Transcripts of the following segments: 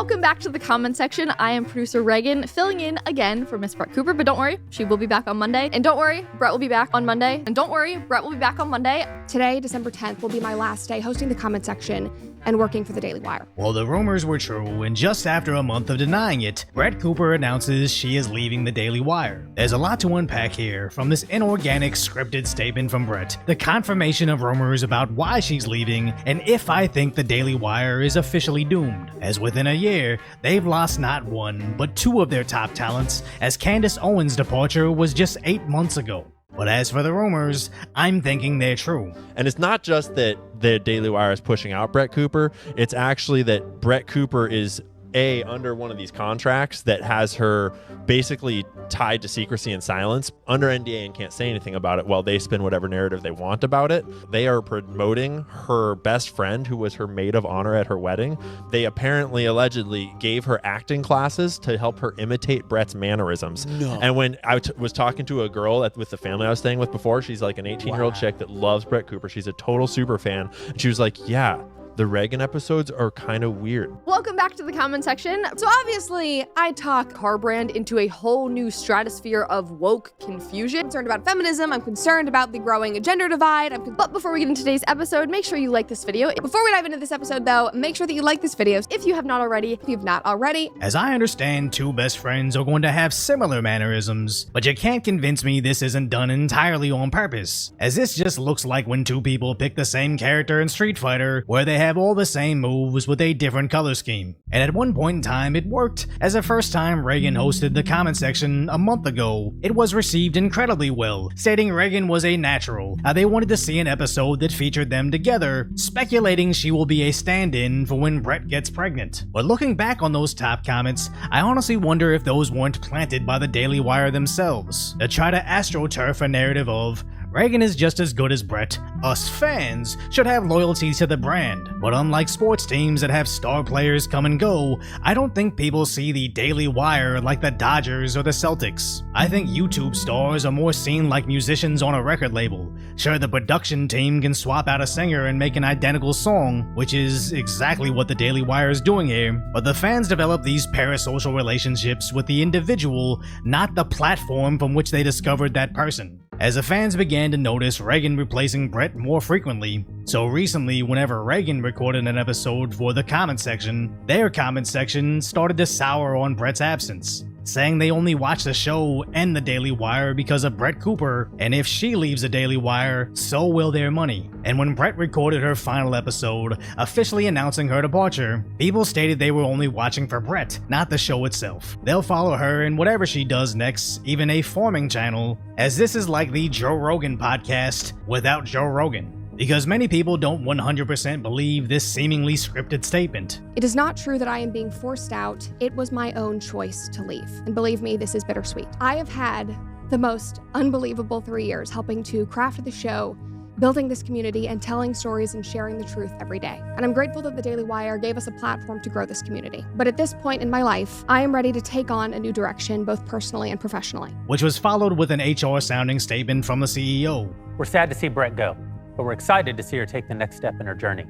welcome back to the comment section. I am producer Reagan, filling in again for Miss Brett Cooper, but don't worry, she will be back on Monday. And don't worry, Brett will be back on Monday. And don't worry, Brett will be back on Monday. Today, December 10th, will be my last day hosting the comment section and working for the Daily Wire. Well, the rumors were true, and just after a month of denying it, Brett Cooper announces she is leaving the Daily Wire. There's a lot to unpack here, from this inorganic scripted statement from Brett, the confirmation of rumors about why she's leaving, and if I think the Daily Wire is officially doomed, as within a year, they've lost not one, but two of their top talents, as Candace Owens' departure was just 8 months ago. But as for the rumors, I'm thinking they're true. And it's not just that the Daily Wire is pushing out Brett Cooper, it's actually that Brett Cooper is under one of these contracts that has her basically tied to secrecy and silence under NDA and can't say anything about it while they spin whatever narrative they want about it. They are promoting her best friend who was her maid of honor at her wedding. They apparently, allegedly, gave her acting classes to help her imitate Brett's mannerisms. No. And when I was talking to a girl with the family I was staying with before, she's like an 18-year-old chick that loves Brett Cooper. She's a total super fan. And she was like, yeah, the Reagan episodes are kind of weird. Welcome back to the comment section. So obviously, I talk car brand into a whole new stratosphere of woke confusion. I'm concerned about feminism. I'm concerned about the growing gender divide. But before we get into today's episode, make sure you like this video. Before we dive into this episode, though, make sure that you like this video if you have not already. If you've not already. As I understand, two best friends are going to have similar mannerisms, but you can't convince me this isn't done entirely on purpose, as this just looks like when two people pick the same character in Street Fighter, where they have all the same moves with a different color scheme. And at one point in time, it worked, as the first time Reagan hosted the comment section a month ago, it was received incredibly well, stating Reagan was a natural, they wanted to see an episode that featured them together, speculating she will be a stand-in for when Brett gets pregnant. But looking back on those top comments, I honestly wonder if those weren't planted by the Daily Wire themselves, to try to astroturf a narrative of Reagan is just as good as Brett. Us fans should have loyalty to the brand. But unlike sports teams that have star players come and go, I don't think people see the Daily Wire like the Dodgers or the Celtics. I think YouTube stars are more seen like musicians on a record label. Sure, the production team can swap out a singer and make an identical song, which is exactly what the Daily Wire is doing here, but the fans develop these parasocial relationships with the individual, not the platform from which they discovered that person. As the fans began to notice Reagan replacing Brett more frequently, so recently whenever Reagan recorded an episode for the comment section, their comment section started to sour on Brett's absence, saying they only watch the show and the Daily Wire because of Brett Cooper, and if she leaves the Daily Wire, so will their money. And when Brett recorded her final episode, officially announcing her departure, people stated they were only watching for Brett, not the show itself. They'll follow her in whatever she does next, even a farming channel, as this is like the Joe Rogan podcast without Joe Rogan. Because many people don't 100% believe this seemingly scripted statement. It is not true that I am being forced out. It was my own choice to leave. And believe me, this is bittersweet. I have had the most unbelievable 3 years helping to craft the show, building this community, and telling stories and sharing the truth every day. And I'm grateful that the Daily Wire gave us a platform to grow this community. But at this point in my life, I am ready to take on a new direction, both personally and professionally. Which was followed with an HR-sounding statement from the CEO. We're sad to see Brett go, but we're excited to see her take the next step in her journey.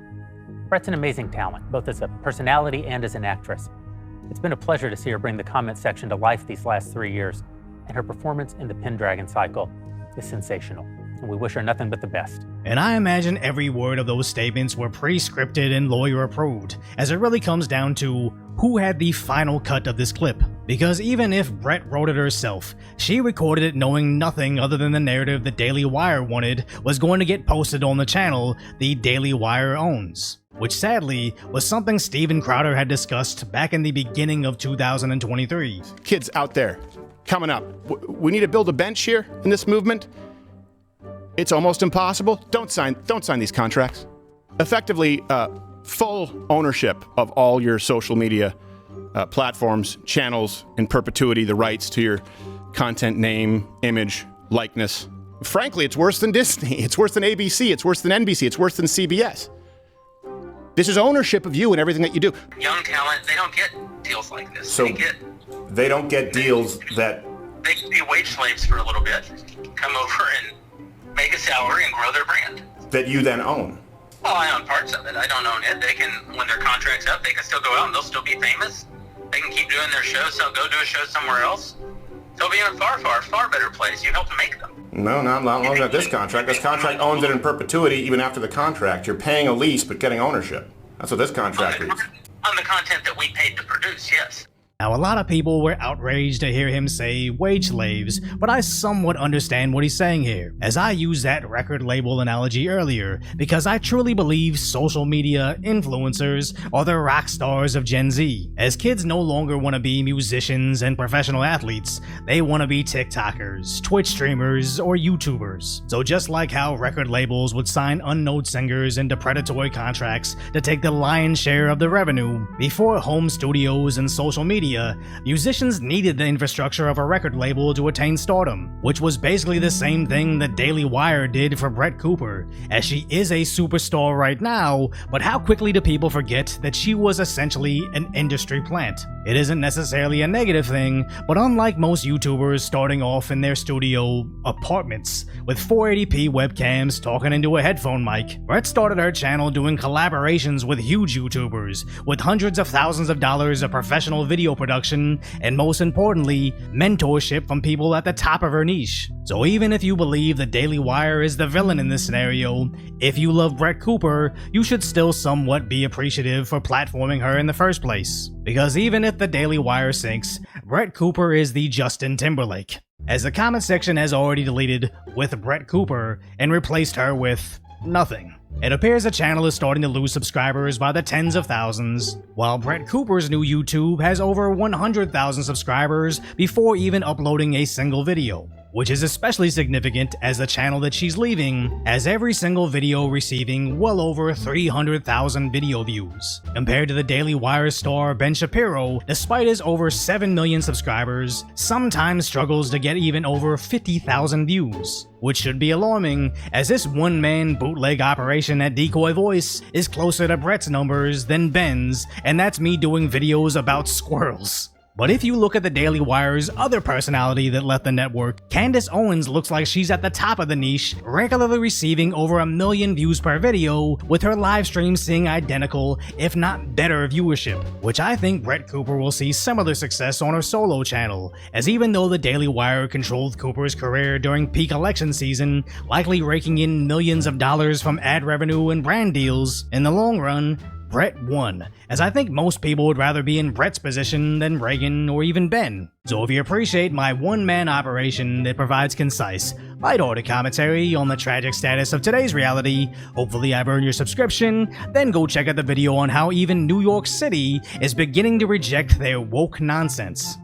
Brett's an amazing talent, both as a personality and as an actress. It's been a pleasure to see her bring the comment section to life these last 3 years, and her performance in the Pendragon cycle is sensational. And we wish her nothing but the best. And I imagine every word of those statements were pre-scripted and lawyer approved, as it really comes down to who had the final cut of this clip. Because even if Brett wrote it herself, she recorded it knowing nothing other than the narrative the Daily Wire wanted was going to get posted on the channel the Daily Wire owns. Which sadly was something Steven Crowder had discussed back in the beginning of 2023. Kids out there, coming up, we need to build a bench here in this movement. It's almost impossible. Don't sign these contracts. Effectively, full ownership of all your social media platforms, channels, in perpetuity, the rights to your content, name, image, likeness. Frankly, it's worse than Disney. It's worse than ABC. It's worse than NBC. It's worse than CBS. This is ownership of you and everything that you do. Young talent, they don't get deals like this. So they don't get deals that... They can be wage slaves for a little bit, come over and make a salary and grow their brand. That you then own. Well, I own parts of it. I don't own it. They can, when their contract's up, they can still go out and they'll still be famous. They can keep doing their shows, so go do a show somewhere else. They'll be in a far, far, far better place. You helped make them. No, not long as this contract. This contract owns it in perpetuity even after the contract. You're paying a lease but getting ownership. That's what this contract reads. On the content that we paid to produce, yes. Now, a lot of people were outraged to hear him say wage slaves, but I somewhat understand what he's saying here, as I used that record label analogy earlier, because I truly believe social media influencers are the rock stars of Gen Z. As kids no longer want to be musicians and professional athletes, they want to be TikTokers, Twitch streamers, or YouTubers. So just like how record labels would sign unknown singers into predatory contracts to take the lion's share of the revenue, before home studios and social media, musicians needed the infrastructure of a record label to attain stardom, which was basically the same thing the Daily Wire did for Brett Cooper, as she is a superstar right now, but how quickly do people forget that she was essentially an industry plant? It isn't necessarily a negative thing, but unlike most YouTubers starting off in their studio apartments with 480p webcams talking into a headphone mic, Brett started her channel doing collaborations with huge YouTubers, with hundreds of thousands of dollars of professional video production, and most importantly, mentorship from people at the top of her niche. So even if you believe the Daily Wire is the villain in this scenario, if you love Brett Cooper, you should still somewhat be appreciative for platforming her in the first place. Because even if the Daily Wire sinks, Brett Cooper is the Justin Timberlake, as the comment section has already deleted "with Brett Cooper" and replaced her with nothing. It appears the channel is starting to lose subscribers by the tens of thousands, while Brett Cooper's new YouTube has over 100,000 subscribers before even uploading a single video, which is especially significant as the channel that she's leaving has every single video receiving well over 300,000 video views, compared to the Daily Wire star Ben Shapiro, despite his over 7 million subscribers, sometimes struggles to get even over 50,000 views, which should be alarming, as this one-man bootleg operation at Decoy Voice is closer to Brett's numbers than Ben's, and that's me doing videos about squirrels. But if you look at the Daily Wire's other personality that left the network, Candace Owens looks like she's at the top of the niche, regularly receiving over 1 million views per video, with her live streams seeing identical, if not better viewership, which I think Brett Cooper will see similar success on her solo channel, as even though the Daily Wire controlled Cooper's career during peak election season, likely raking in millions of dollars from ad revenue and brand deals, in the long run, Brett won, as I think most people would rather be in Brett's position than Reagan or even Ben. So if you appreciate my one-man operation that provides concise, light-hearted commentary on the tragic status of today's reality, hopefully I've earned your subscription, then go check out the video on how even New York City is beginning to reject their woke nonsense.